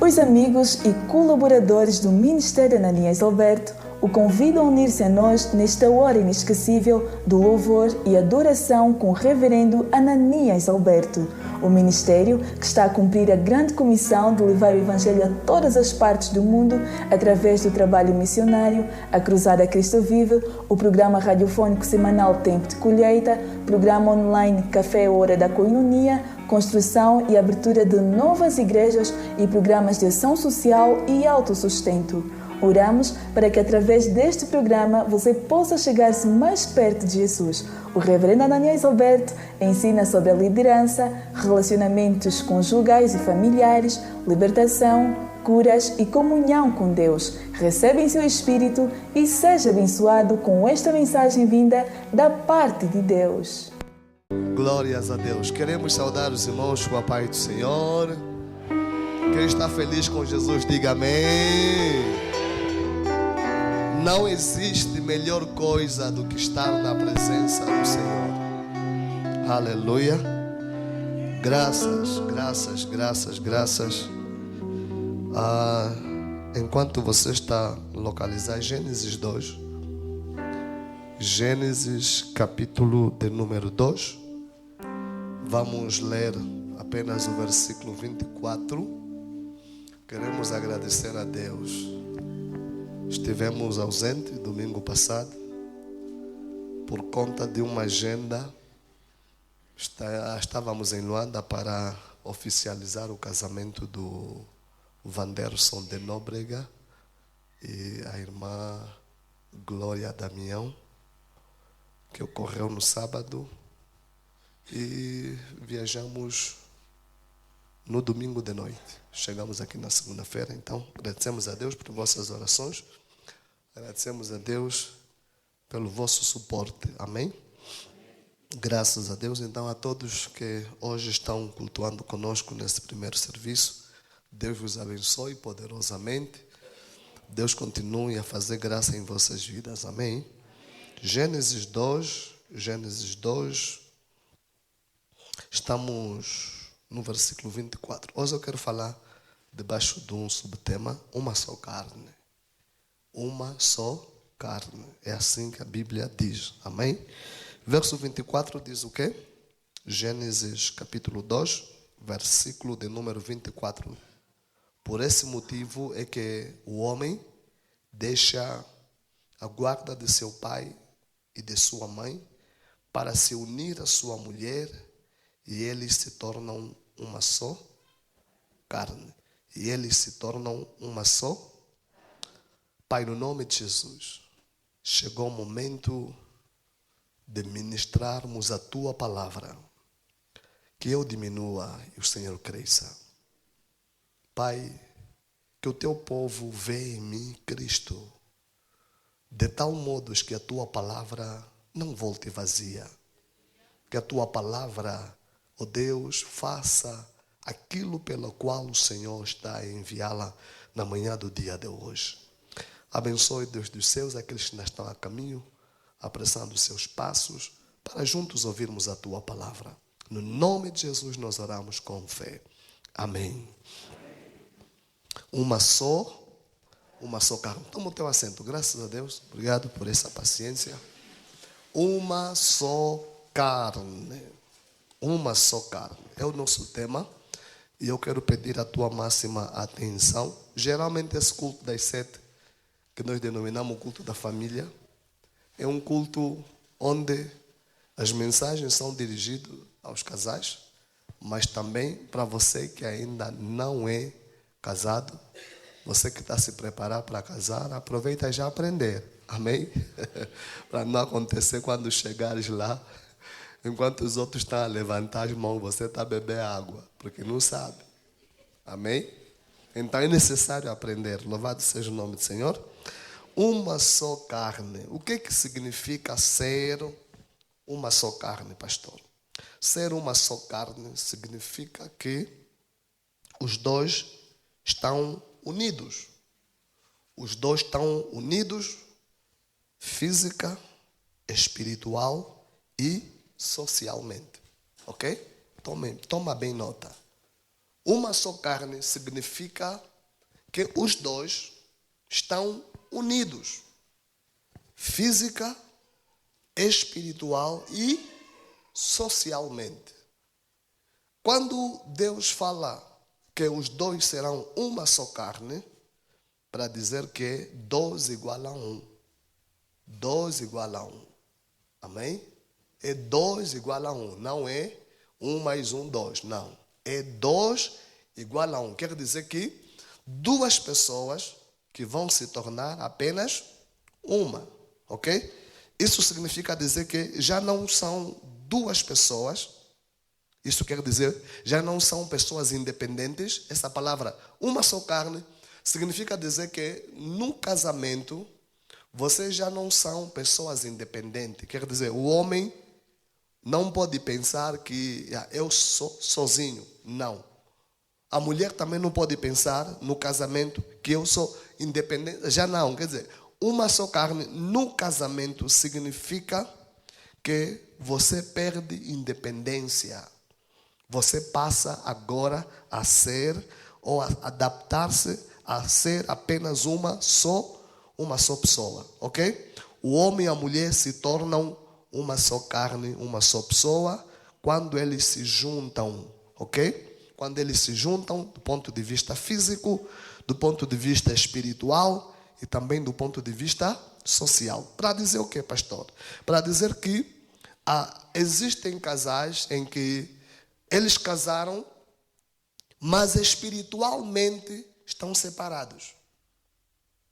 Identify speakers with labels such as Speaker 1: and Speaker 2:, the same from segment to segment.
Speaker 1: Os amigos e colaboradores do Ministério Ananias Alberto o convidam a unir-se a nós nesta hora inesquecível do louvor e adoração com o Reverendo Ananias Alberto, o ministério que está a cumprir a grande comissão de levar o Evangelho a todas as partes do mundo através do trabalho missionário, a Cruzada Cristo Vive, o programa radiofônico semanal Tempo de Colheita, programa online Café Hora da Coinonia, construção e abertura de novas igrejas e programas de ação social e autossustento. Oramos para que através deste programa você possa chegar-se mais perto de Jesus. O Reverendo Ananias Alberto ensina sobre a liderança, relacionamentos conjugais e familiares, libertação, curas e comunhão com Deus. Recebe em seu espírito e seja abençoado com esta mensagem vinda da parte de Deus.
Speaker 2: Glórias a Deus. Queremos saudar os irmãos com a paz do Senhor. Quem está feliz com Jesus, diga amém. Não existe melhor coisa do que estar na presença do Senhor. Aleluia. Graças. Enquanto você está localizado, Gênesis 2. Gênesis capítulo de número 2. Vamos ler apenas o versículo 24. Queremos agradecer a Deus. Estivemos ausentes domingo passado por conta de uma agenda. Estávamos em Luanda para oficializar o casamento do Wanderson de Nóbrega e a irmã Glória Damião, que ocorreu no sábado, e viajamos no domingo de noite. Chegamos aqui na segunda-feira, então agradecemos a Deus por vossas orações, agradecemos a Deus pelo vosso suporte, amém? Graças a Deus. Então, a todos que hoje estão cultuando conosco nesse primeiro serviço, Deus vos abençoe poderosamente, Deus continue a fazer graça em vossas vidas, amém? Gênesis 2, estamos no versículo 24. Hoje eu quero falar debaixo de um subtema, uma só carne. Uma só carne. É assim que a Bíblia diz. Amém? Verso 24 diz o quê? Gênesis capítulo 2, versículo de número 24. Por esse motivo é que o homem deixa a guarda de seu pai e de sua mãe para se unir à sua mulher, e eles se tornam uma só carne. E eles se tornam uma só. Pai, no nome de Jesus, chegou o momento de ministrarmos a Tua palavra. Que eu diminua e o Senhor cresça. Pai, que o Teu povo vê em mim Cristo, de tal modo que a Tua palavra não volte vazia. Que a Tua palavra, ó Deus, faça aquilo pelo qual o Senhor está a enviá-la na manhã do dia de hoje. Abençoe, Deus dos céus, aqueles que ainda estão a caminho, apressando os seus passos, para juntos ouvirmos a Tua palavra. No nome de Jesus nós oramos com fé. Amém. Uma só carne. Toma o teu assento, graças a Deus. Obrigado por essa paciência. Uma só carne. Uma só carne. É o nosso tema. E eu quero pedir a tua máxima atenção. Geralmente esse culto das 7, que nós denominamos o culto da família, é um culto onde as mensagens são dirigidas aos casais, mas também para você que ainda não é casado, você que está a se preparar para casar, aproveita já aprender, amém? Para não acontecer quando chegares lá, enquanto os outros estão a levantar as mãos, você está a beber água, porque não sabe. Amém? Então é necessário aprender. Louvado seja o nome do Senhor. Uma só carne. O que significa ser uma só carne, pastor? Ser uma só carne significa que os dois estão unidos. Os dois estão unidos física, espiritual e socialmente. Ok? Toma bem nota. Uma só carne significa que os dois estão unidos. Física, espiritual e socialmente. Quando Deus fala que os dois serão uma só carne, para dizer que 2 igual a 1. 2 igual a 1. Amém? É 2 igual a 1. Não é 1 mais 1, 2. Não. É 2 igual a 1. Quer dizer que duas pessoas que vão se tornar apenas uma. Ok? Isso significa dizer que já não são duas pessoas. Isso quer dizer, já não são pessoas independentes. Essa palavra, uma só carne, significa dizer que no casamento, vocês já não são pessoas independentes. Quer dizer, o homem não pode pensar que eu sou sozinho. Não. A mulher também não pode pensar no casamento que eu sou independente. Já não. Quer dizer, uma só carne no casamento significa que você perde independência. Você passa agora a ser ou a adaptar-se a ser apenas uma só pessoa, ok? O homem e a mulher se tornam uma só carne, uma só pessoa, quando eles se juntam, ok? Quando eles se juntam do ponto de vista físico, do ponto de vista espiritual e também do ponto de vista social. Para dizer o quê, pastor? Para dizer que existem casais em que eles casaram, mas espiritualmente estão separados.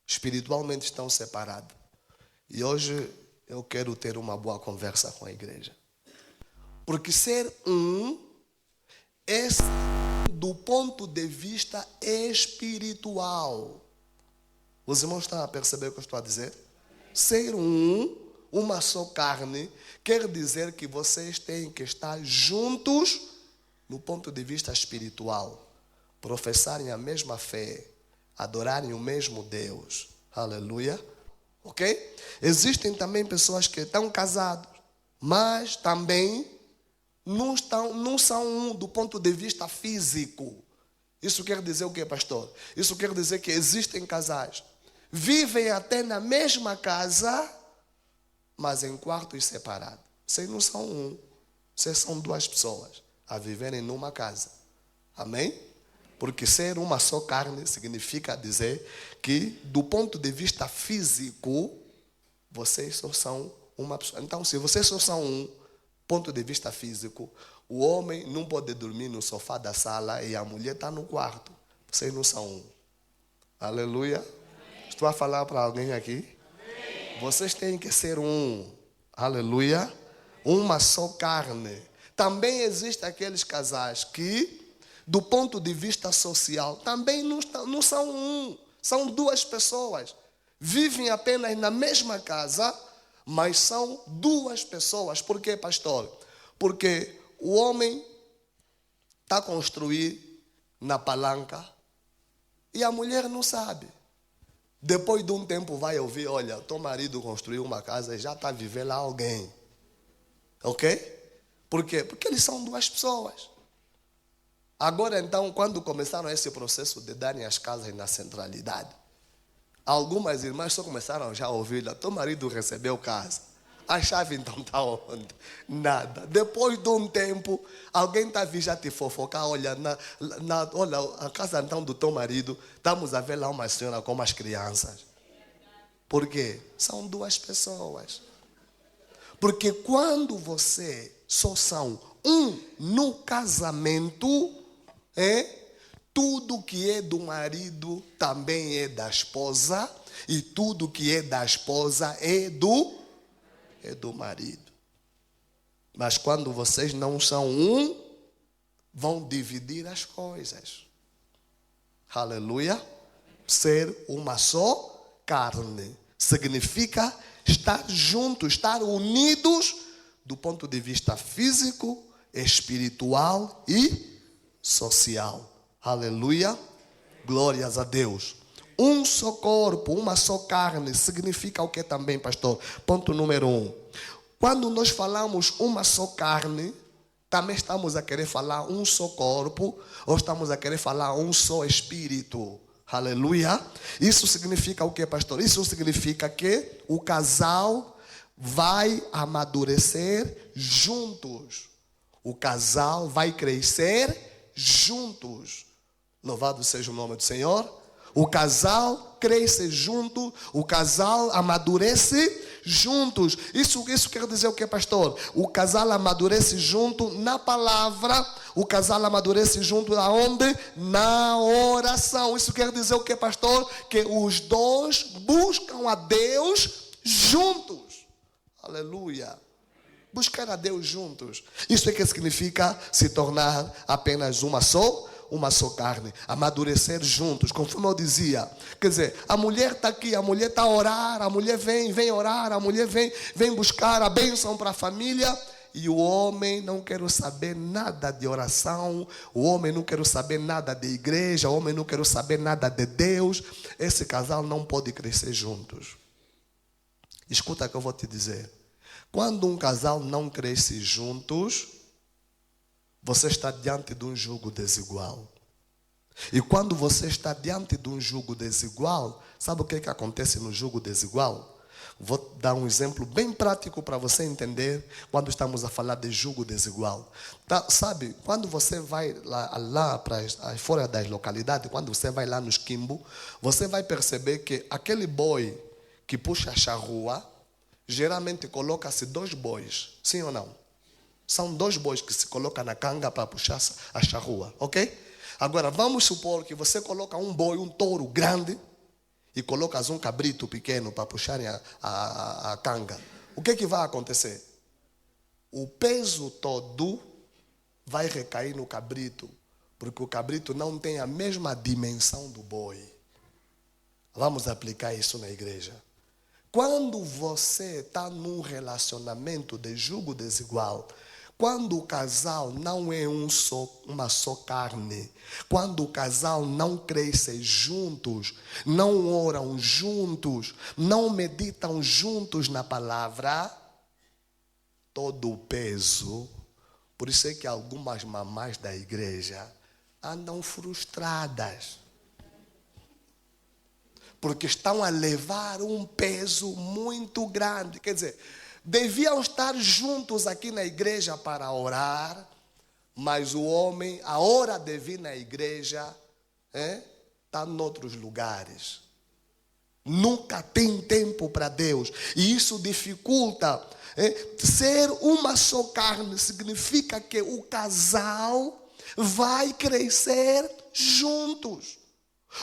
Speaker 2: Espiritualmente estão separados. E hoje eu quero ter uma boa conversa com a igreja. Porque ser um é do ponto de vista espiritual. Os irmãos estão a perceber o que eu estou a dizer? Ser uma só carne, quer dizer que vocês têm que estar juntos no ponto de vista espiritual. Professarem a mesma fé, adorarem o mesmo Deus. Aleluia. Ok? Existem também pessoas que estão casadas, mas também não são um do ponto de vista físico. Isso quer dizer o quê, pastor? Isso quer dizer que existem casais, vivem até na mesma casa, mas em quartos separados. Vocês não são um, vocês são duas pessoas a viverem numa casa. Amém? Porque ser uma só carne significa dizer que, do ponto de vista físico, vocês só são uma pessoa. Então, se vocês só são um, ponto de vista físico, o homem não pode dormir no sofá da sala e a mulher está no quarto. Vocês não são um. Aleluia. Amém. Estou a falar para alguém aqui? Amém. Vocês têm que ser um. Aleluia. Uma só carne. Também existem aqueles casais que, do ponto de vista social, também não são um. São duas pessoas. Vivem apenas na mesma casa, mas são duas pessoas. Por quê, pastor? Porque o homem está a construir na palanca e a mulher não sabe. Depois de um tempo vai ouvir, olha, teu marido construiu uma casa e já está a viver lá alguém. Ok? Por quê? Porque eles são duas pessoas. Agora então, quando começaram esse processo de darem as casas na centralidade, algumas irmãs só começaram já a ouvir, teu marido recebeu casa. A chave então está onde? Nada. Depois de um tempo, alguém está a vir já te fofocar, olha, olha, a casa então do teu marido, estamos a ver lá uma senhora com umas crianças. Por quê? São duas pessoas. Porque quando você só são um no casamento, tudo que é do marido também é da esposa, e tudo que é da esposa é do marido. Mas quando vocês não são um, vão dividir as coisas. Aleluia. Ser uma só carne significa estar juntos, estar unidos do ponto de vista físico, espiritual e social. Aleluia. Glórias a Deus. Um só corpo, uma só carne, significa o que também, pastor? Ponto número 1. Quando nós falamos uma só carne, também estamos a querer falar um só corpo, ou estamos a querer falar um só espírito. Aleluia. Isso significa o que, pastor? Isso significa que o casal vai amadurecer juntos. O casal vai crescer juntos. Louvado seja o nome do Senhor. O casal cresce junto, o casal amadurece juntos. Isso quer dizer o que, pastor? O casal amadurece junto na palavra. O casal amadurece junto aonde? Na oração. Isso quer dizer o que, pastor? Que os dois buscam a Deus juntos. Aleluia. Buscar a Deus juntos. Isso é que significa se tornar apenas uma só carne. Amadurecer juntos, conforme eu dizia. Quer dizer, a mulher está aqui, a mulher está a orar, a mulher vem orar, a mulher vem buscar a bênção para a família. E o homem não quer saber nada de oração, o homem não quer saber nada de igreja, o homem não quer saber nada de Deus. Esse casal não pode crescer juntos. Escuta o que eu vou te dizer. Quando um casal não cresce juntos, você está diante de um jugo desigual. E quando você está diante de um jugo desigual, sabe o que acontece no jugo desigual? Vou dar um exemplo bem prático para você entender quando estamos a falar de jugo desigual. Sabe, quando você vai lá para fora das localidades, quando você vai lá nos quimbos, você vai perceber que aquele boi que puxa a charrua, geralmente coloca-se 2 bois, sim ou não? São 2 bois que se colocam na canga para puxar a charrua, ok? Agora, vamos supor que você coloca um boi, um touro grande, e colocas um cabrito pequeno para puxarem a canga. O que vai acontecer? O peso todo vai recair no cabrito, porque o cabrito não tem a mesma dimensão do boi. Vamos aplicar isso na igreja. Quando você está num relacionamento de jugo desigual, quando o casal não é uma só carne, quando o casal não cresce juntos, não oram juntos, não meditam juntos na palavra, todo o peso. Por isso é que algumas mamás da igreja andam frustradas. Porque estão a levar um peso muito grande. Quer dizer, deviam estar juntos aqui na igreja para orar, mas o homem, a hora de vir na igreja, está em outros lugares. Nunca tem tempo para Deus. E isso dificulta. Ser uma só carne significa que o casal vai crescer juntos.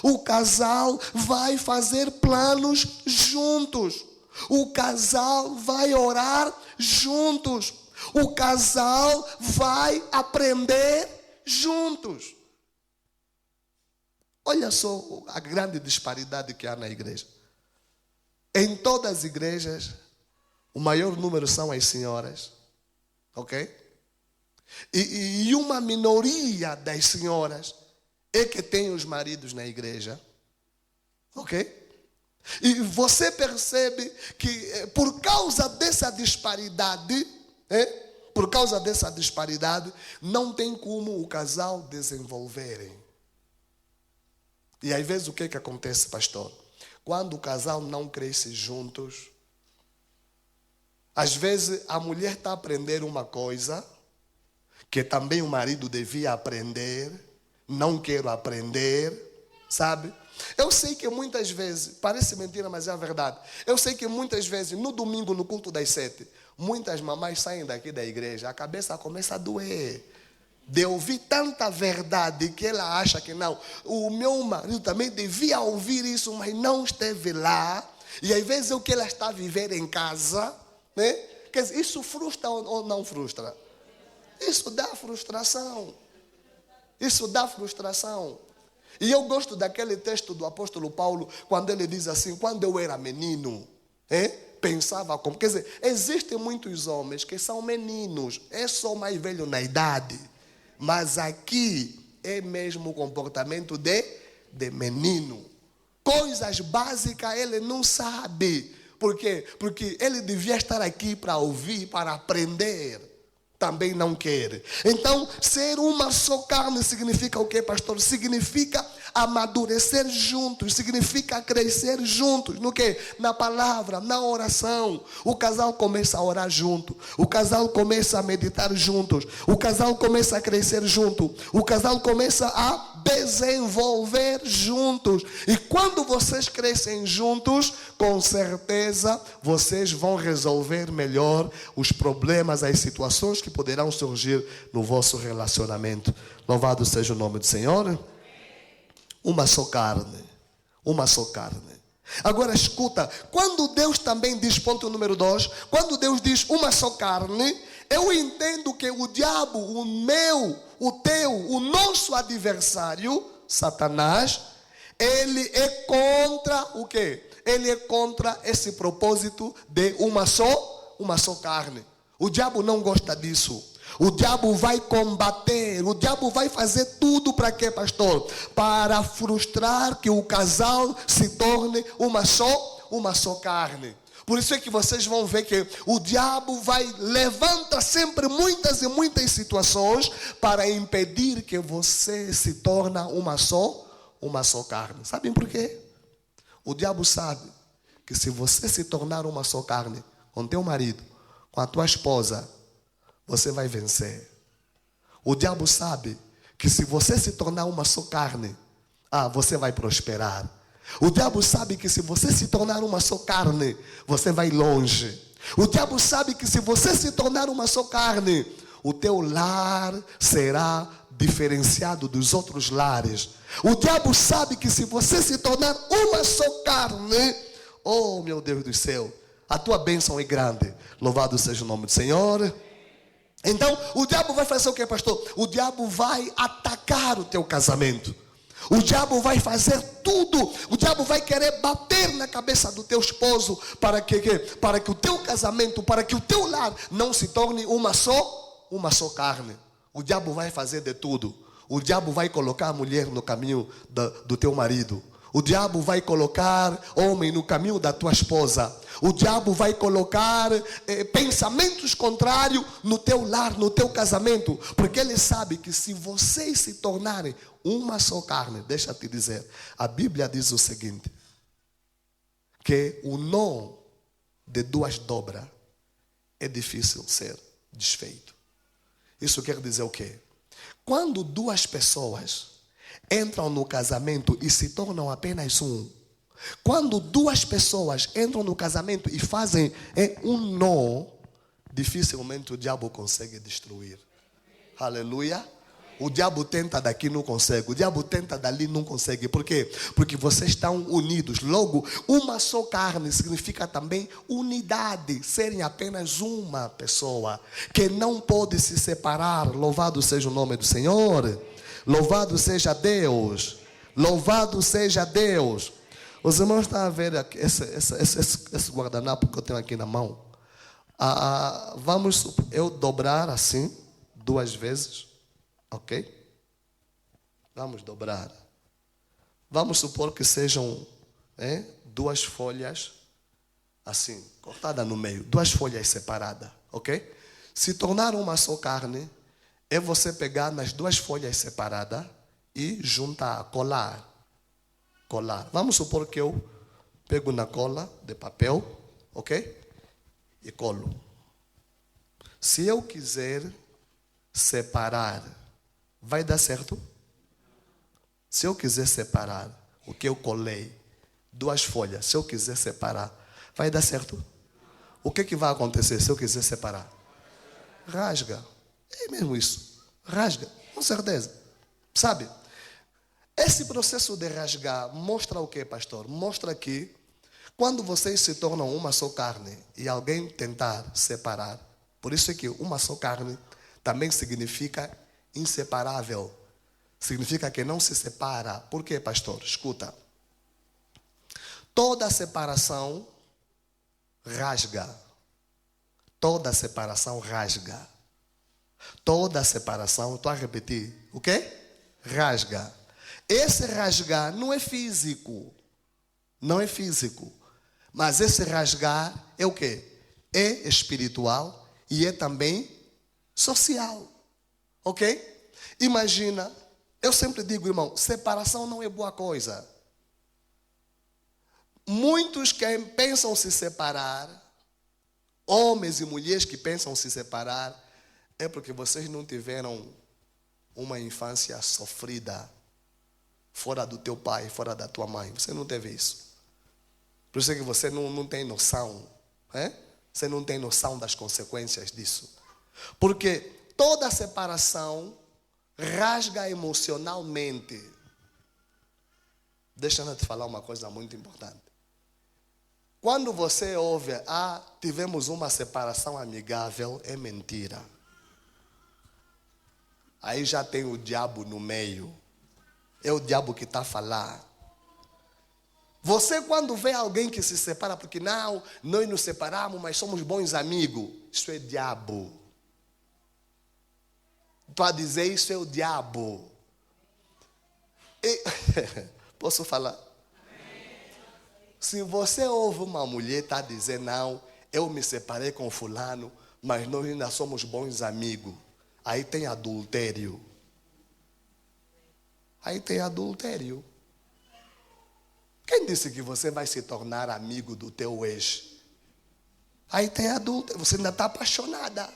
Speaker 2: O casal vai fazer planos juntos. O casal vai orar juntos. O casal vai aprender juntos. Olha só a grande disparidade que há na igreja. Em todas as igrejas, o maior número são as senhoras. Ok? E uma minoria das senhoras é que tem os maridos na igreja. Ok? E você percebe que por causa dessa disparidade, não tem como o casal desenvolverem. E às vezes o que acontece, pastor? Quando o casal não cresce juntos, às vezes a mulher está a aprender uma coisa que também o marido devia aprender, não quero aprender, sabe? Eu sei que muitas vezes, parece mentira, mas é a verdade. Eu sei que muitas vezes, no domingo, no culto das 7, muitas mamães saem daqui da igreja, a cabeça começa a doer. De ouvir tanta verdade que ela acha que não. O meu marido também devia ouvir isso, mas não esteve lá. E às vezes o que ela está a viver em casa, né? Quer dizer, isso frustra ou não frustra? Isso dá frustração. Isso dá frustração. E eu gosto daquele texto do apóstolo Paulo, quando ele diz assim, quando eu era menino, pensava como... Quer dizer, existem muitos homens que são meninos, é só mais velho na idade, mas aqui é mesmo o comportamento de menino. Coisas básicas ele não sabe. Por quê? Porque ele devia estar aqui para ouvir, para aprender. também não quer. Então, ser uma só carne significa o quê, pastor? Significa amadurecer juntos, significa crescer juntos. No quê? Na palavra, na oração. O casal começa a orar junto, o casal começa a meditar juntos, o casal começa a crescer junto, o casal começa a desenvolver juntos. E quando vocês crescem juntos, com certeza vocês vão resolver melhor os problemas, as situações que poderão surgir no vosso relacionamento. Louvado seja o nome do Senhor. Uma só carne, uma só carne. Agora escuta, quando Deus também diz, ponto número 2, quando Deus diz uma só carne, eu entendo que o diabo, o meu, o teu, o nosso adversário, Satanás, ele é contra o quê? Ele é contra esse propósito de uma só carne. O diabo não gosta disso. O diabo vai combater, o diabo vai fazer tudo para quê, pastor? Para frustrar que o casal se torne uma só carne. Por isso é que vocês vão ver que o diabo levanta sempre muitas e muitas situações para impedir que você se torne uma só carne. Sabem por quê? O diabo sabe que se você se tornar uma só carne com teu marido, com a tua esposa, você vai vencer. O diabo sabe que se você se tornar uma só carne, você vai prosperar. O diabo sabe que se você se tornar uma só carne, você vai longe. O diabo sabe que se você se tornar uma só carne, o teu lar será diferenciado dos outros lares. O diabo sabe que se você se tornar uma só carne, oh meu Deus do céu, a tua bênção é grande. Louvado seja o nome do Senhor. Então, o diabo vai fazer o que, pastor? O diabo vai atacar o teu casamento. O diabo vai fazer tudo. O diabo vai querer bater na cabeça do teu esposo para que o teu casamento, para que o teu lar não se torne uma só carne. O diabo vai fazer de tudo. O diabo vai colocar a mulher no caminho do teu marido. O diabo vai colocar homem no caminho da tua esposa. O diabo vai colocar pensamentos contrários no teu lar, no teu casamento. Porque ele sabe que se vocês se tornarem uma só carne, deixa eu te dizer, a Bíblia diz o seguinte, que o nó de duas dobras é difícil ser desfeito. Isso quer dizer o quê? Quando duas pessoas entram no casamento e se tornam apenas um. Quando duas pessoas entram no casamento e fazem um nó, dificilmente o diabo consegue destruir. Aleluia. O diabo tenta daqui, não consegue. O diabo tenta dali, não consegue. Por quê? Porque vocês estão unidos. Logo, uma só carne significa também unidade. Serem apenas uma pessoa que não pode se separar. Louvado seja o nome do Senhor. Louvado seja Deus. Louvado seja Deus. Os irmãos estão a ver esse guardanapo que eu tenho aqui na mão. Vamos eu dobrar assim 2 vezes. Ok? Vamos dobrar. Vamos supor que sejam 2 folhas assim, cortadas no meio. 2 folhas separadas. Ok? Se tornar uma só carne, é você pegar nas 2 folhas separadas e juntar, colar. Vamos supor que eu pego na cola de papel, ok? E colo. Se eu quiser separar, vai dar certo? Se eu quiser separar o que eu colei, 2 folhas, se eu quiser separar, vai dar certo? O que vai acontecer se eu quiser separar? Rasga. É mesmo isso. Rasga, com certeza. Sabe? Esse processo de rasgar mostra o que, pastor? Mostra que quando vocês se tornam uma só carne e alguém tentar separar, por isso é que uma só carne também significa inseparável. Significa que não se separa. Por quê, pastor? Escuta. Toda separação rasga. Toda separação rasga. Toda separação, estou a repetir, o quê? Rasga. Esse rasgar não é físico. Não é físico. Mas esse rasgar é o quê? É espiritual e é também social. Ok? Imagina, eu sempre digo, irmão, separação não é boa coisa. Muitos que pensam se separar, homens e mulheres que pensam se separar, é porque vocês não tiveram uma infância sofrida fora do teu pai, fora da tua mãe. Você não teve isso. Por isso é que você não tem noção. Você não tem noção das consequências disso. Porque toda separação rasga emocionalmente. Deixa eu te falar uma coisa muito importante. Quando você ouve, tivemos uma separação amigável, é mentira. Aí já tem o diabo no meio. É o diabo que está a falar. Você quando vê alguém que se separa, porque não, nós nos separamos, mas somos bons amigos. Isso é diabo. Para dizer isso é o diabo. Posso falar? Se você ouve uma mulher está dizendo, não, eu me separei com fulano, mas nós ainda somos bons amigos. Aí tem adultério. Aí tem adultério. Quem disse que você vai se tornar amigo do teu ex? Aí tem adultério. Você ainda está apaixonada.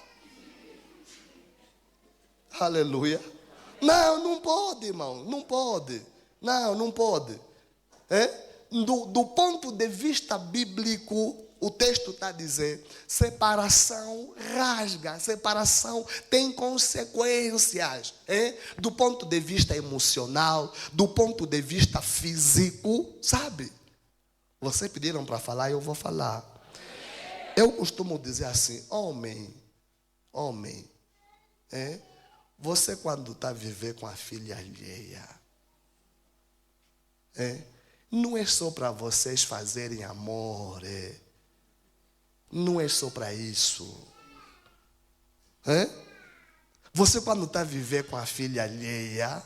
Speaker 2: Aleluia. Não pode, irmão. Não pode. Não pode. Do ponto de vista bíblico, o texto está a dizer, separação rasga, separação tem consequências. Do ponto de vista emocional, do ponto de vista físico, sabe? Vocês pediram para falar, eu vou falar. Eu costumo dizer assim, homem, você quando está a viver com a filha alheia, não é só para vocês fazerem amor, não é só para isso. Você quando está a viver com a filha alheia,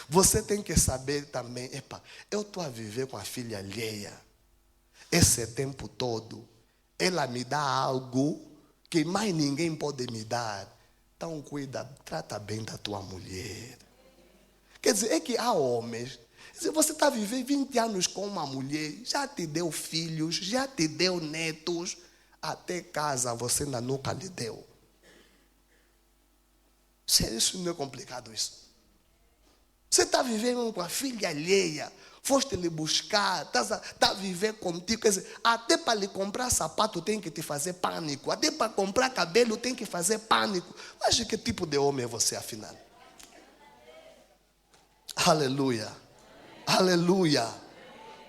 Speaker 2: você tem que saber também, eu estou a viver com a filha alheia, esse tempo todo, ela me dá algo que mais ninguém pode me dar. Então cuida, trata bem da tua mulher. Quer dizer, é que há homens, se você está a viver 20 anos com uma mulher, já te deu filhos, já te deu netos, até casa você ainda nunca lhe deu. Isso não é complicado isso. Você está vivendo com a filha alheia, foste lhe buscar, está a viver contigo, quer dizer, até para lhe comprar sapato tem que te fazer pânico, até para comprar cabelo tem que fazer pânico. Mas que tipo de homem é você afinal? Aleluia. Aleluia.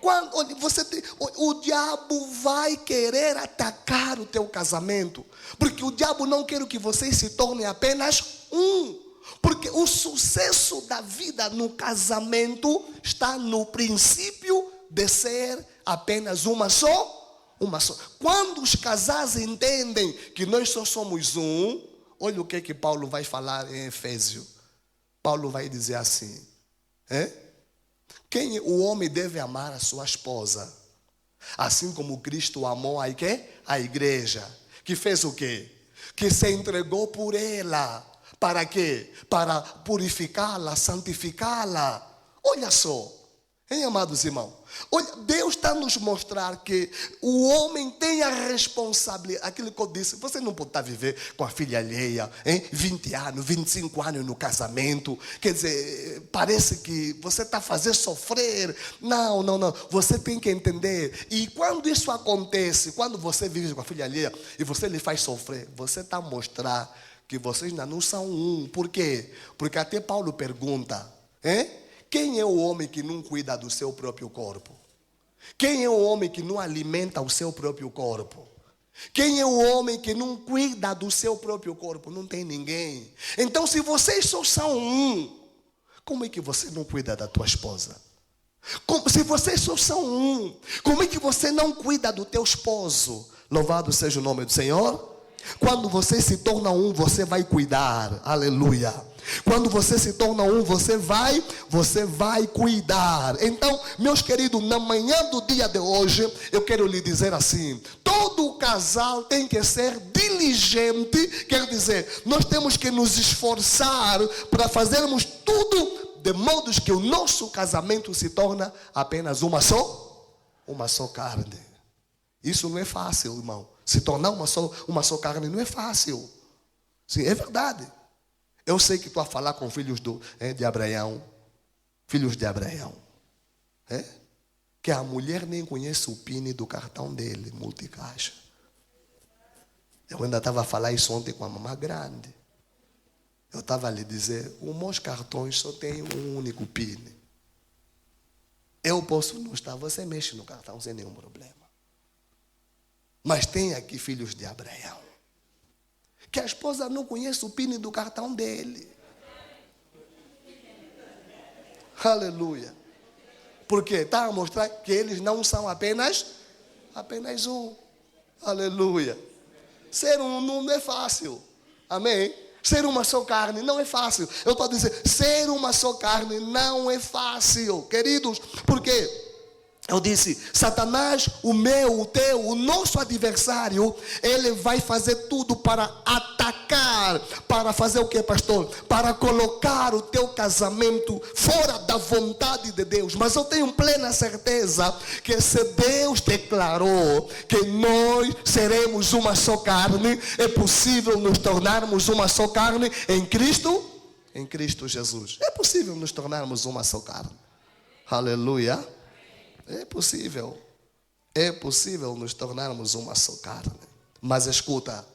Speaker 2: Quando o diabo vai querer atacar o teu casamento, porque o diabo não quer que vocês se tornem apenas um. Porque o sucesso da vida no casamento está no princípio de ser apenas uma só. Quando os casais entendem que nós só somos um, olha o que Paulo vai falar em Efésios. Paulo vai dizer assim, o homem deve amar a sua esposa, assim como Cristo amou a igreja, que fez o quê? Que se entregou por ela. Para quê? Para purificá-la, santificá-la. Olha só, amados irmãos, olha, Deus está a nos mostrar que o homem tem a responsabilidade. Aquilo que eu disse, você não pode estar a viver com a filha alheia, 20 anos, 25 anos no casamento. Quer dizer, parece que você está a fazer sofrer. Não. Você tem que entender. E quando isso acontece, quando você vive com a filha alheia e você lhe faz sofrer, você está a mostrar que vocês ainda não são um. Por quê? Porque até Paulo pergunta, quem é o homem que não cuida do seu próprio corpo? Quem é o homem que não alimenta o seu próprio corpo? Quem é o homem que não cuida do seu próprio corpo? Não tem ninguém. Então, se vocês só são um, como é que você não cuida da tua esposa? Se vocês só são um, como é que você não cuida do teu esposo? Louvado seja o nome do Senhor. Quando você se torna um, você vai cuidar. Aleluia. Quando você se torna um, você vai cuidar. Então, meus queridos, na manhã do dia de hoje, eu quero lhe dizer assim: todo casal tem que ser diligente. Quer dizer, nós temos que nos esforçar para fazermos tudo de modo que o nosso casamento se torne apenas uma só carne. Isso não é fácil, irmão. Se tornar uma só carne não é fácil. Sim, é verdade. Eu sei que estou a falar com filhos de Abraão. Filhos de Abraão. Que a mulher nem conhece o PIN do cartão dele, multicaixa. Eu ainda estava a falar isso ontem com a mamãe grande. Eu estava a lhe dizer, os meus cartões só têm um único PIN. Eu posso não estar, você mexe no cartão sem nenhum problema. Mas tem aqui filhos de Abraão, que a esposa não conhece o PIN do cartão dele. Aleluia. Porque está a mostrar que eles não são apenas um. Aleluia. Ser um não é fácil. Amém? Ser uma só carne não é fácil. Eu estou a dizer, ser uma só carne não é fácil, queridos. Porque eu disse, Satanás, o meu, o teu, o nosso adversário, ele vai fazer tudo para atacar, para fazer o que, pastor? Para colocar o teu casamento fora da vontade de Deus. Mas eu tenho plena certeza que se Deus declarou que nós seremos uma só carne, é possível nos tornarmos uma só carne em Cristo Jesus. É possível nos tornarmos uma só carne. Aleluia. É possível nos tornarmos uma só carne. Mas escuta,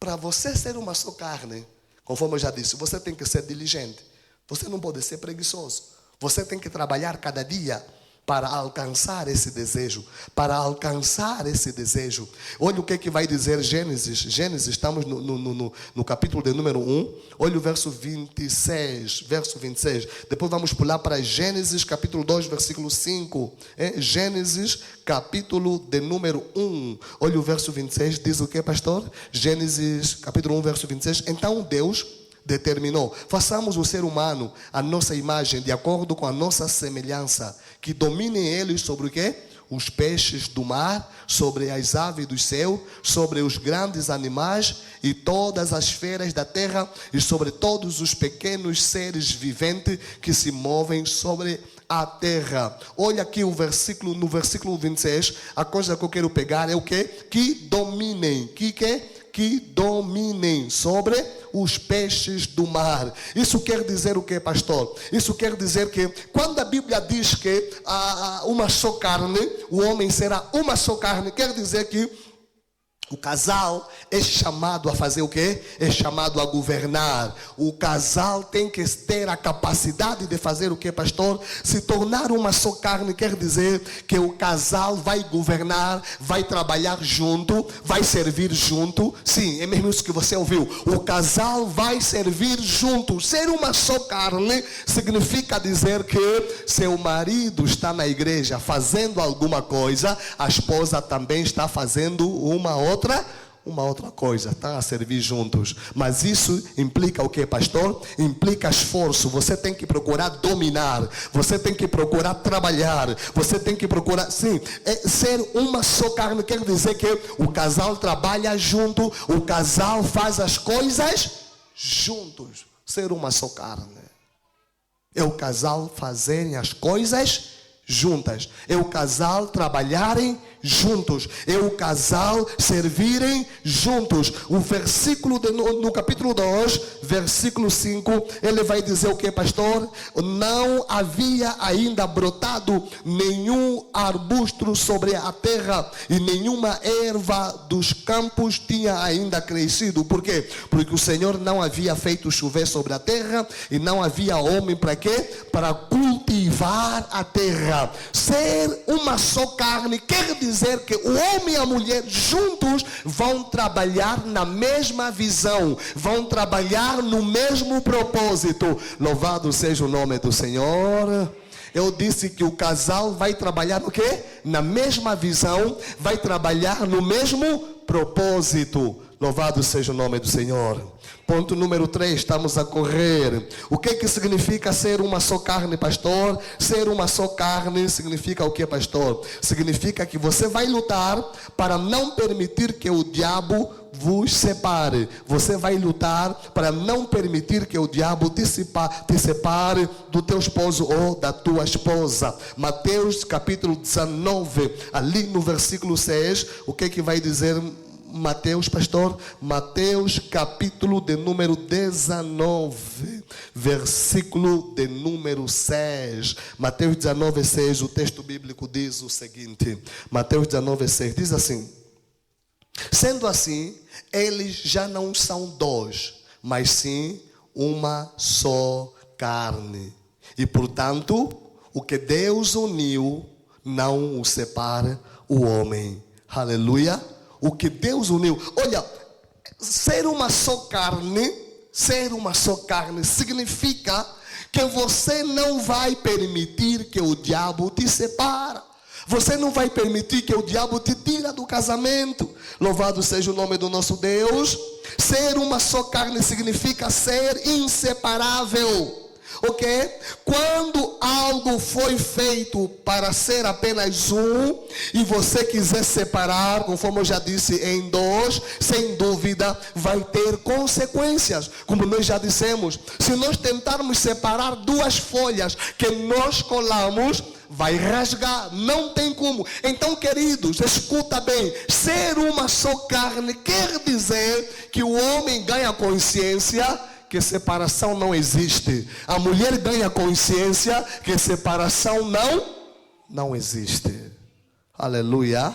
Speaker 2: para você ser uma só carne, conforme eu já disse, você tem que ser diligente. Você não pode ser preguiçoso. Você tem que trabalhar cada dia para alcançar esse desejo. Olha o que vai dizer Gênesis, estamos no capítulo de número 1. Olha o verso 26. Depois vamos pular para Gênesis capítulo 2, versículo 5. Gênesis capítulo de número 1. Olha o verso 26, diz o que, pastor? Gênesis capítulo 1, verso 26. Então Deus determinou, façamos o ser humano a nossa imagem, de acordo com a nossa semelhança, que dominem eles sobre o quê? Os peixes do mar, sobre as aves do céu, sobre os grandes animais e todas as feras da terra, e sobre todos os pequenos seres viventes que se movem sobre a terra. Olha aqui no versículo 26, a coisa que eu quero pegar é o quê? Que dominem, que dominem sobre os peixes do mar. Isso quer dizer o que, pastor? Isso quer dizer que quando a Bíblia diz que uma só carne, o homem será uma só carne, quer dizer que o casal é chamado a fazer o quê? É chamado a governar. O casal tem que ter a capacidade de fazer o quê, pastor? Se tornar uma só carne quer dizer que o casal vai governar, vai trabalhar junto, vai servir junto. Sim, é mesmo isso que você ouviu. O casal vai servir junto. Ser uma só carne significa dizer que seu marido está na igreja fazendo alguma coisa, a esposa também está fazendo uma outra coisa, está a servir juntos. Mas isso implica o que, pastor? Implica esforço. Você tem que procurar dominar, você tem que procurar trabalhar, você tem que procurar, sim, ser uma só carne quer dizer que o casal trabalha junto, o casal faz as coisas juntos. Ser uma só carne é o casal fazerem as coisas juntas, é o casal trabalharem juntos, é o casal servirem juntos. O versículo no capítulo 2, versículo 5, ele vai dizer o que, pastor? Não havia ainda brotado nenhum arbusto sobre a terra, e nenhuma erva dos campos tinha ainda crescido. Por quê? Porque o Senhor não havia feito chover sobre a terra, e não havia homem para quê? Para cultivar a terra. Ser uma só carne quer dizer que o homem e a mulher juntos vão trabalhar na mesma visão, vão trabalhar no mesmo propósito. Louvado seja o nome do Senhor. Eu disse que o casal vai trabalhar no quê? Na mesma visão, vai trabalhar no mesmo propósito. Louvado seja o nome do Senhor. Ponto número 3, estamos a correr. O que significa ser uma só carne, pastor? Ser uma só carne significa o que, pastor? Significa que você vai lutar para não permitir que o diabo vos separe. Você vai lutar para não permitir que o diabo te separe do teu esposo ou da tua esposa. Mateus capítulo 19, ali no versículo 6, o que vai dizer Mateus, pastor? Mateus capítulo de número 19, versículo de número 6. Mateus 19, 6, o texto bíblico diz o seguinte. Mateus 19, 6, diz assim: sendo assim, eles já não são dois, mas sim uma só carne. E portanto, o que Deus uniu, não o separa o homem. Aleluia. O que Deus uniu. Olha, ser uma só carne significa que você não vai permitir que o diabo te separe. Você não vai permitir que o diabo te tire do casamento. Louvado seja o nome do nosso Deus. Ser uma só carne significa ser inseparável. Ok? Quando algo foi feito para ser apenas um, e você quiser separar, conforme eu já disse, em dois, sem dúvida vai ter consequências. Como nós já dissemos, se nós tentarmos separar duas folhas que nós colamos, vai rasgar, não tem como. Então, queridos, escuta bem, ser uma só carne quer dizer que o homem ganha consciência que separação não existe. A mulher ganha consciência que separação não existe. Aleluia.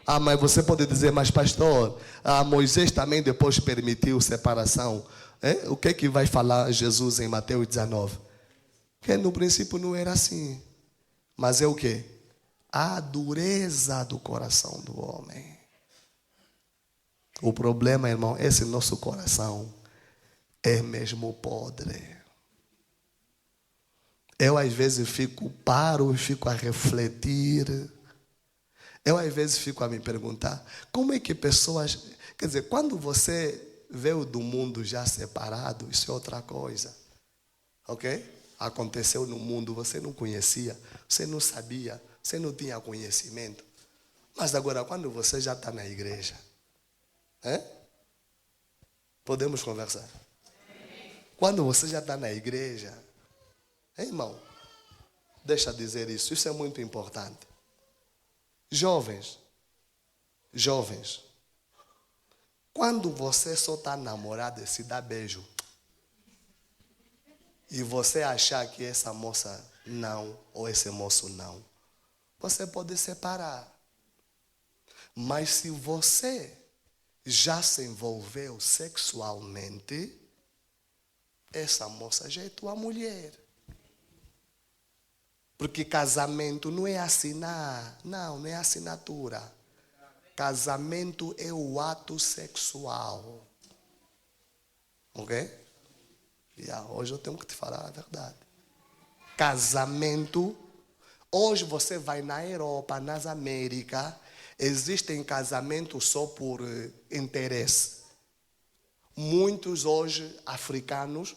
Speaker 2: Ah, mas você pode dizer, mas pastor, Moisés também depois permitiu separação. O que vai falar Jesus em Mateus 19? Que no princípio não era assim. Mas é o que? A dureza do coração do homem. O problema, irmão, esse nosso coração é mesmo podre. Eu às vezes paro e fico a refletir. Eu às vezes fico a me perguntar, como é que pessoas... Quer dizer, quando você veio do mundo já separado, isso é outra coisa. Ok? Aconteceu no mundo, você não conhecia, você não sabia, você não tinha conhecimento. Mas agora, quando você já está na igreja, podemos conversar. Quando você já está na igreja, irmão, deixa eu dizer isso é muito importante. Jovens, quando você só está namorado e se dá beijo, e você achar que essa moça não, ou esse moço não, você pode separar. Mas se você já se envolveu sexualmente, essa moça já é tua mulher. Porque casamento não é assinar. Não é assinatura. Casamento é o ato sexual. Ok? Hoje eu tenho que te falar a verdade. Casamento. Hoje você vai na Europa, nas Américas, existem casamentos só por interesse. Muitos hoje africanos,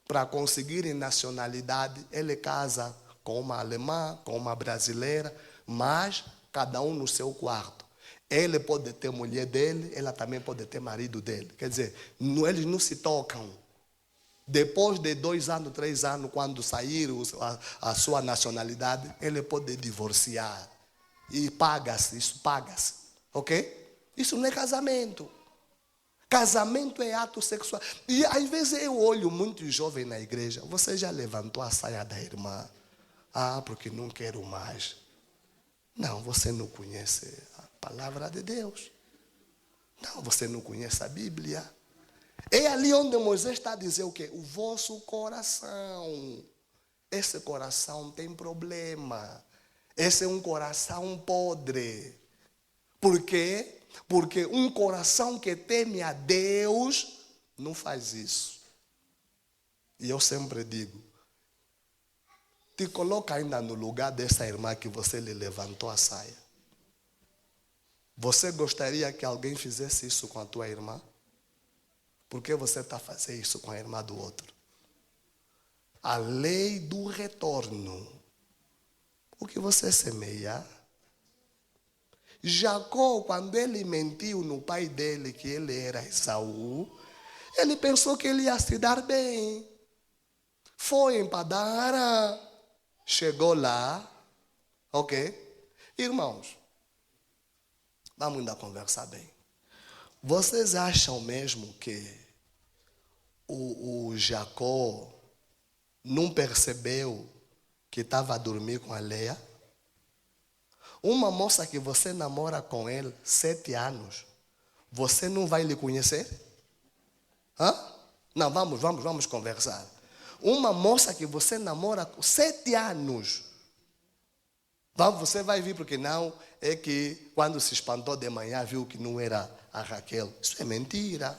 Speaker 2: para conseguirem nacionalidade, ele casa com uma alemã, com uma brasileira, mas cada um no seu quarto. Ele pode ter mulher dele, ela também pode ter marido dele. Quer dizer, eles não se tocam. Depois de 2 anos, 3 anos, quando sair a sua nacionalidade, ele pode divorciar. E paga-se, isso paga-se. Ok? Isso não é casamento. Casamento é ato sexual. E às vezes eu olho muito jovem na igreja. Você já levantou a saia da irmã? Porque não quero mais. Não, você não conhece a palavra de Deus. Não, você não conhece a Bíblia. É ali onde Moisés está a dizer o quê? O vosso coração. Esse coração tem problema. Esse é um coração podre. Por quê? Porque um coração que teme a Deus não faz isso. E eu sempre digo, te coloca ainda no lugar dessa irmã que você lhe levantou a saia. Você gostaria que alguém fizesse isso com a tua irmã? Por que você está fazendo isso com a irmã do outro? A lei do retorno. O que você semeia? Jacó, quando ele mentiu no pai dele que ele era Esaú, ele pensou que ele ia se dar bem. Foi em Padara, chegou lá, ok? Irmãos, vamos ainda conversar bem. Vocês acham mesmo que o Jacó não percebeu que estava a dormir com a Leia? Uma moça que você namora com ele 7 anos, você não vai lhe conhecer? Hã? Não, vamos conversar. Uma moça que você namora com 7 anos, você vai vir porque não é que quando se espantou de manhã viu que não era a Raquel. Isso é mentira.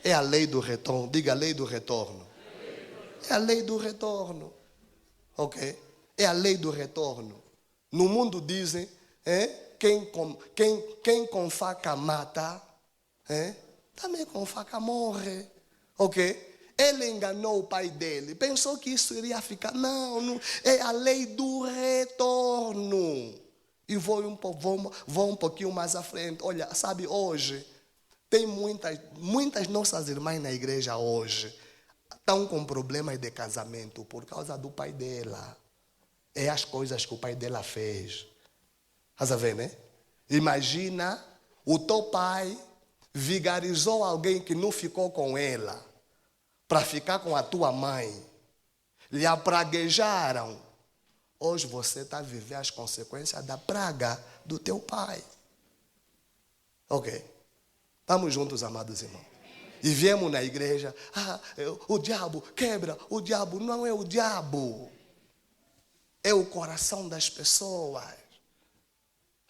Speaker 2: É a lei do retorno. Diga a lei do retorno. É a lei do retorno. Ok? É a lei do retorno. No mundo dizem, quem com faca mata, também com faca morre. Ok? Ele enganou o pai dele, pensou que isso iria ficar. Não, é a lei do retorno. E vou um pouquinho mais à frente. Olha, sabe, hoje, tem muitas nossas irmãs na igreja hoje, estão com problemas de casamento por causa do pai dela. É as coisas que o pai dela fez. Estás a ver, né? Imagina, o teu pai vigarizou alguém que não ficou com ela para ficar com a tua mãe. Lhe apraguejaram. Hoje você está a viver as consequências da praga do teu pai. Ok? Estamos juntos, amados irmãos. E viemos na igreja. O diabo quebra. O diabo não é o diabo. É o coração das pessoas.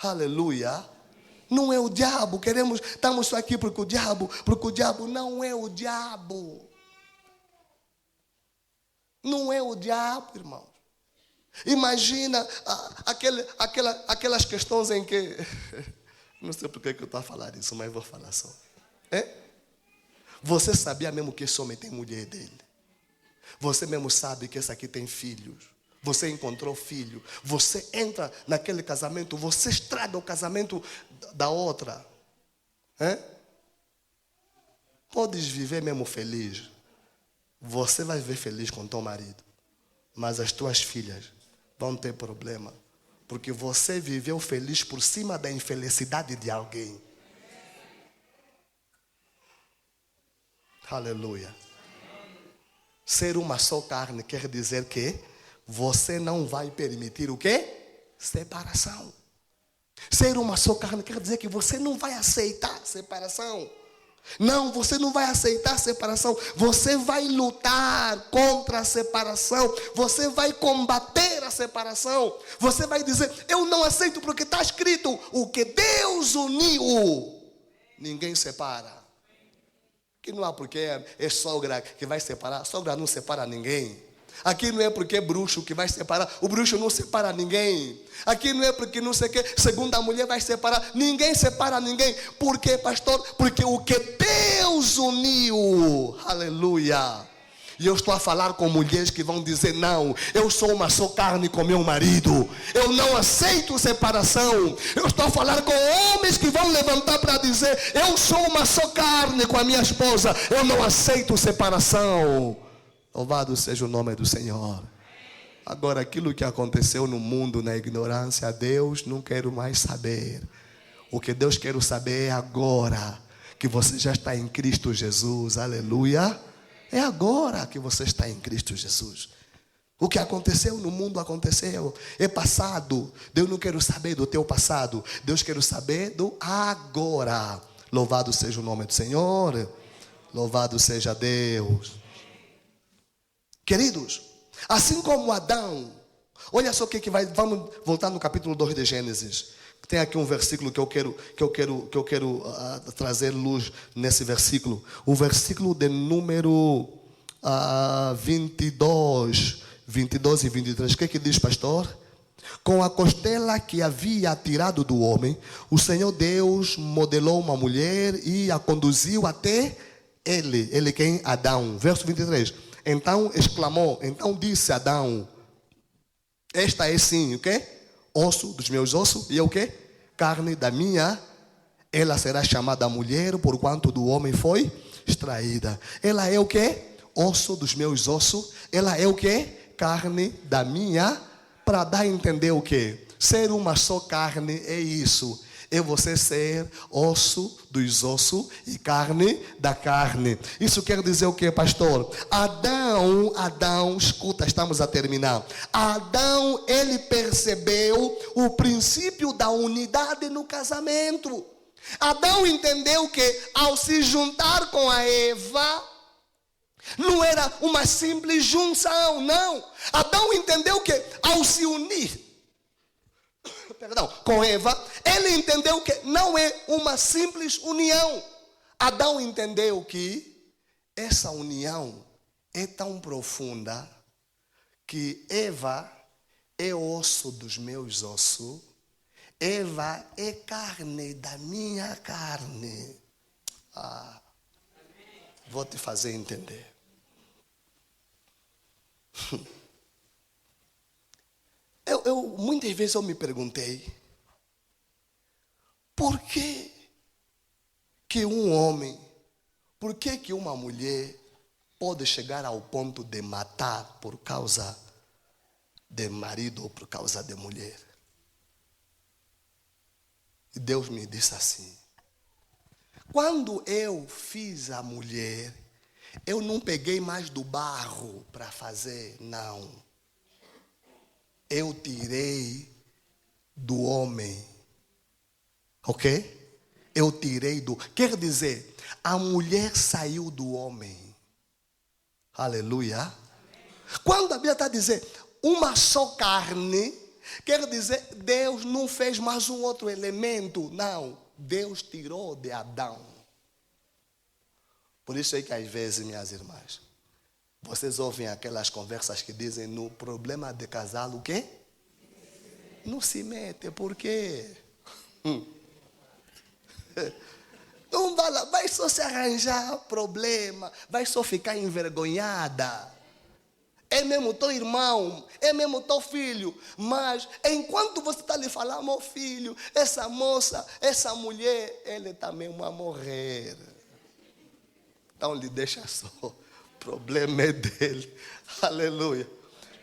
Speaker 2: Aleluia. Não é o diabo. Estamos só aqui porque o diabo não é o diabo. Não é o diabo, irmão. Imagina aquelas questões em que... Não sei por que eu estou a falar isso, mas vou falar só. Você sabia mesmo que esse homem tem mulher dele? Você mesmo sabe que esse aqui tem filhos? Você encontrou filho? Você entra naquele casamento, você estraga o casamento da outra. Podes viver mesmo feliz. Você vai viver feliz com teu marido. Mas as tuas filhas vão ter problema. Porque você viveu feliz por cima da infelicidade de alguém. Aleluia. Ser uma só carne quer dizer que você não vai permitir o quê? Separação. Ser uma só carne quer dizer que você não vai aceitar separação. Não, você não vai aceitar separação. Você vai lutar contra a separação. Você vai combater a separação. Você vai dizer, eu não aceito porque está escrito, o que Deus uniu, ninguém separa. Aqui não há porque é sogra que vai separar. Sogra não separa ninguém. Aqui não é porque é bruxo que vai separar. O bruxo não separa ninguém. Aqui não é porque não sei o que, segunda mulher vai separar. Ninguém separa ninguém. Por quê, pastor? Porque o que Deus uniu. Aleluia. E eu estou a falar com mulheres que vão dizer, não, eu sou uma só carne com meu marido. Eu não aceito separação. Eu estou a falar com homens que vão levantar para dizer, eu sou uma só carne com a minha esposa. Eu não aceito separação. Louvado seja o nome do Senhor. Agora, aquilo que aconteceu no mundo, na ignorância, Deus não quero mais saber. O que Deus quer saber é agora, que você já está em Cristo Jesus. Aleluia. É agora que você está em Cristo Jesus. O que aconteceu no mundo aconteceu. É passado. Deus não quer saber do teu passado. Deus quer saber do agora. Louvado seja o nome do Senhor. Louvado seja Deus. Queridos, assim como Adão, olha só o que vai. Vamos voltar no capítulo 2 de Gênesis. Tem aqui um versículo que eu quero trazer luz nesse versículo. O versículo de número 22 e 23. O que diz, pastor? Com a costela que havia tirado do homem, o Senhor Deus modelou uma mulher e a conduziu até ele. Ele quem? Adão. Verso 23. Então exclamou, então disse Adão: esta é sim, o quê? Osso dos meus ossos e o quê? Carne da minha. Ela será chamada mulher, porquanto do homem foi extraída. Ela é o quê? Osso dos meus ossos. Ela é o quê? Carne da minha. Para dar a entender o quê? Ser uma só carne é isso. É você ser osso dos ossos e carne da carne. Isso quer dizer o quê, pastor? Adão, escuta, estamos a terminar. Adão, ele percebeu o princípio da unidade no casamento. Adão entendeu que ao se juntar com a Eva, não era uma simples junção, não. Adão entendeu que ao se unir, com Eva, ele entendeu que não é uma simples união. Adão entendeu que essa união é tão profunda que Eva é osso dos meus ossos, Eva é carne da minha carne. Vou te fazer entender. Muitas vezes eu me perguntei, por que um homem, por que uma mulher pode chegar ao ponto de matar por causa de marido ou por causa de mulher? E Deus me disse assim: quando eu fiz a mulher, eu não peguei mais do barro para fazer, não. Eu tirei do homem. Ok? Eu tirei do... Quer dizer, a mulher saiu do homem. Aleluia. Quando a Bíblia está dizendo uma só carne, quer dizer, Deus não fez mais um outro elemento. Não. Deus tirou de Adão. Por isso é que às vezes, minhas irmãs, vocês ouvem aquelas conversas que dizem no problema de casal, o quê? Não se mete, por quê? Não vai só se arranjar problema, vai só ficar envergonhada. É mesmo teu irmão, é mesmo teu filho, mas enquanto você está lhe falando, meu filho, essa moça, essa mulher, ele está mesmo a morrer. Então lhe deixa só. O problema é dele. Aleluia.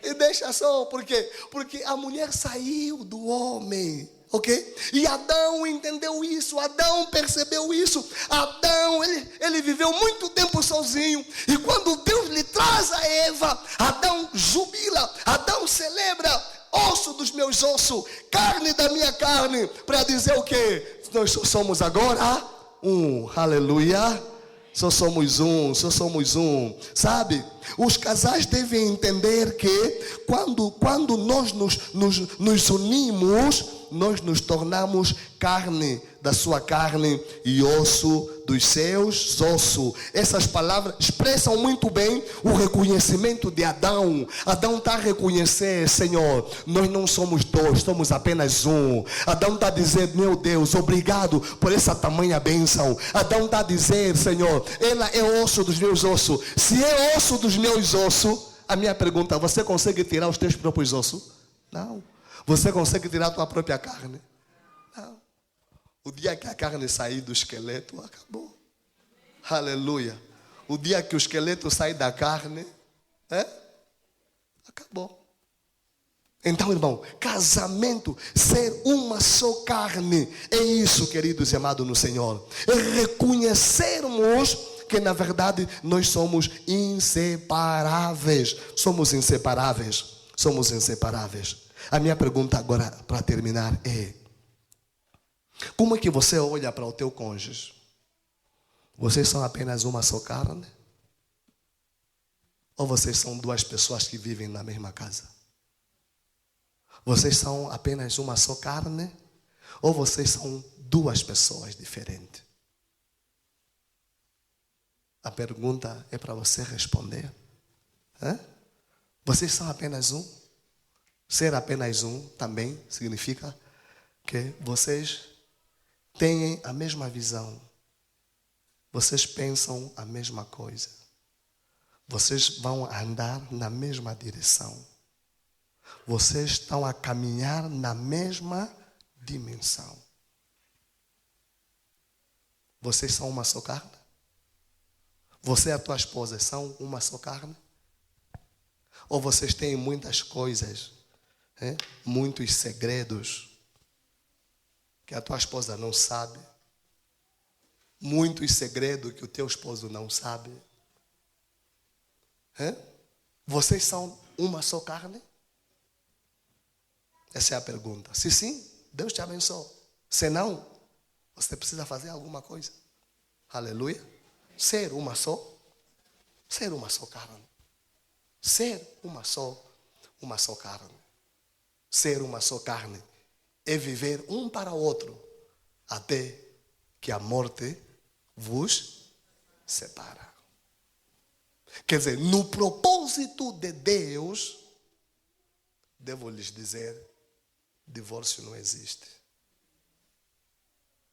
Speaker 2: E deixa só, por quê? Porque a mulher saiu do homem. Ok? E Adão entendeu isso. Adão percebeu isso. Adão, ele viveu muito tempo sozinho. E quando Deus lhe traz a Eva, Adão jubila. Adão celebra. Osso dos meus ossos, carne da minha carne. Para dizer o quê? Nós somos agora um. Aleluia. Só somos um, sabe? Os casais devem entender que quando nós nos unimos, nós nos tornamos carne da sua carne e osso dos seus ossos. Essas palavras expressam muito bem o reconhecimento de Adão. Adão está a reconhecer, Senhor, nós não somos dois, somos apenas um. Adão está a dizer, meu Deus, obrigado por essa tamanha bênção. Adão está a dizer, Senhor, ela é osso dos meus ossos. Se é osso dos meus ossos, a minha pergunta, você consegue tirar os teus próprios ossos? Não. Você consegue tirar a tua própria carne? Não. O dia que a carne sair do esqueleto, acabou. Aleluia. O dia que o esqueleto sair da carne, acabou. Então, irmão, casamento, ser uma só carne, é isso, queridos e amados no Senhor. É reconhecermos que, na verdade, nós somos inseparáveis. Somos inseparáveis. Somos inseparáveis. A minha pergunta agora, para terminar, é: como é que você olha para o teu cônjuge? Vocês são apenas uma só carne? Ou vocês são duas pessoas que vivem na mesma casa? Vocês são apenas uma só carne? Ou vocês são duas pessoas diferentes? A pergunta é para você responder. Vocês são apenas um? Ser apenas um também significa que vocês têm a mesma visão. Vocês pensam a mesma coisa. Vocês vão andar na mesma direção. Vocês estão a caminhar na mesma dimensão. Vocês são uma só carne? Você e a tua esposa são uma só carne? Ou vocês têm muitas coisas, muitos segredos que a tua esposa não sabe? Muitos segredos que o teu esposo não sabe? Vocês são uma só carne? Essa é a pergunta. Se sim, Deus te abençoe. Se não, você precisa fazer alguma coisa. Aleluia. Ser uma só carne. Ser uma só carne. Ser uma só carne é viver um para o outro até que a morte vos separa. Quer dizer, no propósito de Deus, devo lhes dizer, divórcio não existe.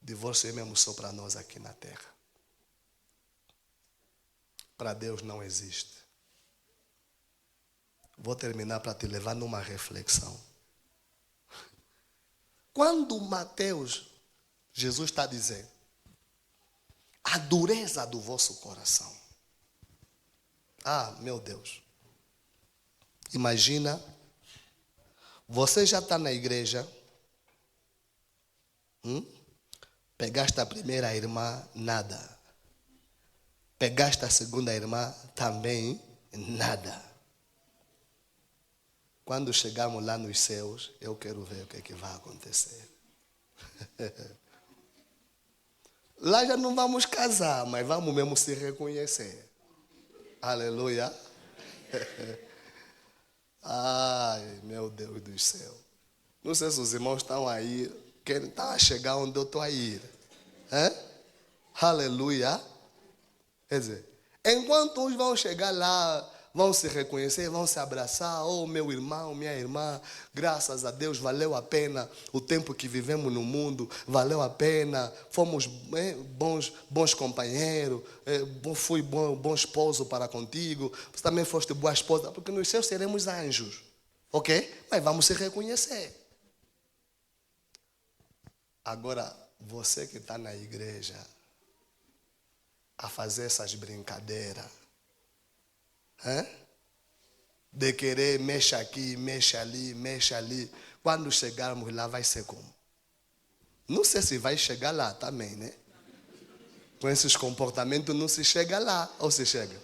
Speaker 2: Divórcio é mesmo só para nós aqui na terra. Para Deus não existe. Vou terminar para te levar numa reflexão. Quando Jesus está dizendo, a dureza do vosso coração. Ah, meu Deus. Imagina, você já está na igreja, pegaste a primeira irmã, nada. Pegaste a segunda irmã, também nada. Quando chegarmos lá nos céus, eu quero ver o que é que vai acontecer. Lá já não vamos casar, mas vamos mesmo se reconhecer. Aleluia. Ai, meu Deus do céu. Não sei se os irmãos estão aí, querem chegar onde eu estou a ir. Aleluia. Quer dizer, enquanto uns vão chegar lá, vão se reconhecer, vão se abraçar. Oh, meu irmão, minha irmã, graças a Deus, valeu a pena o tempo que vivemos no mundo, valeu a pena, fomos bons companheiros, fui bom esposo para contigo, você também foste boa esposa, porque nos céus seremos anjos, ok? Mas vamos se reconhecer. Agora, você que está na igreja, a fazer essas brincadeiras, de querer mexe aqui, mexe ali. Quando chegarmos lá vai ser como? Não sei se vai chegar lá também, né? Com esses comportamentos não se chega lá, ou se chega?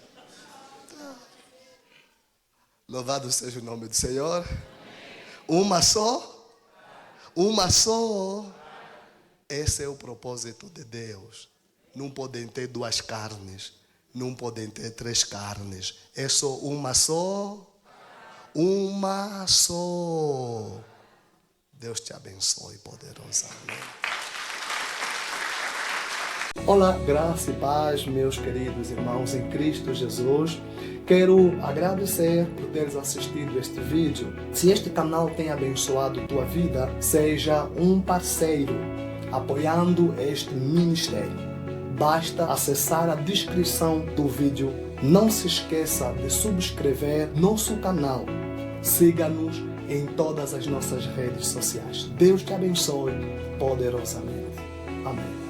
Speaker 2: Louvado seja o nome do Senhor. Uma só. Esse é o propósito de Deus. Não podem ter duas carnes. Não podem ter três carnes. É só uma só. Uma só. Deus te abençoe poderosamente. Olá, graça e paz, meus queridos irmãos em Cristo Jesus. Quero agradecer por teres assistido este vídeo. Se este canal tem abençoado tua vida, seja um parceiro apoiando este ministério. Basta acessar a descrição do vídeo. Não se esqueça de subscrever nosso canal. Siga-nos em todas as nossas redes sociais. Deus te abençoe poderosamente. Amém.